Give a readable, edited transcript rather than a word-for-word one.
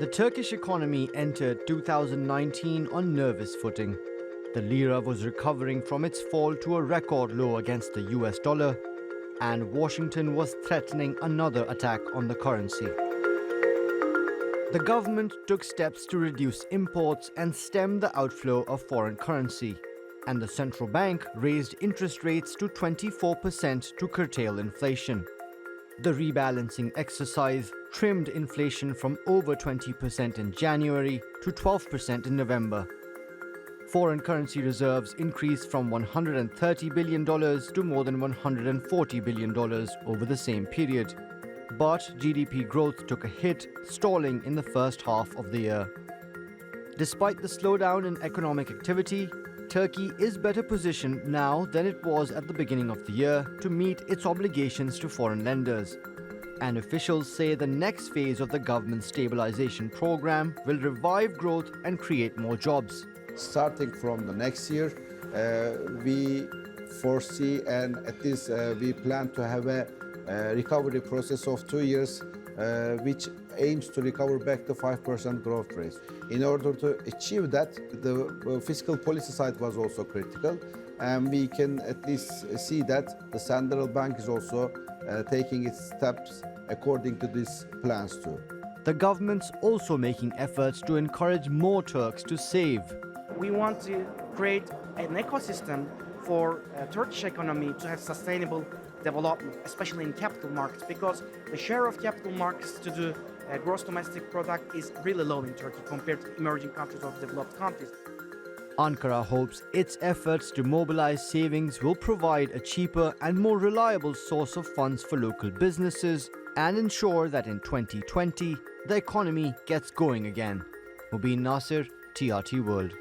The Turkish economy entered 2019 on nervous footing. The lira was recovering from its fall to a record low against the US dollar, and Washington was threatening another attack on the currency. The government took steps to reduce imports and stem the outflow of foreign currency, and the central bank raised interest rates to 24% to curtail inflation. The rebalancing exercise trimmed inflation from over 20% in January to 12% in November. Foreign currency reserves increased from $130 billion to more than $140 billion over the same period. But GDP growth took a hit, stalling in the first half of the year. Despite the slowdown in economic activity, Turkey is better positioned now than it was at the beginning of the year to meet its obligations to foreign lenders. And officials say the next phase of the government's stabilisation program will revive growth and create more jobs. Starting from the next year, we foresee and at least we plan to have a recovery process of 2 years, which aims to recover back to 5% growth rate. In order to achieve that, the fiscal policy side was also critical, and we can at least see that the central bank is also taking its steps according to these plans too. The government's also making efforts to encourage more Turks to save. We want to create an ecosystem for Turkish economy to have sustainable development, especially in capital markets, because the share of capital markets to the gross domestic product is really low in Turkey compared to emerging countries or developed countries. Ankara hopes its efforts to mobilize savings will provide a cheaper and more reliable source of funds for local businesses and ensure that in 2020, the economy gets going again. Mubin Nasir, TRT World.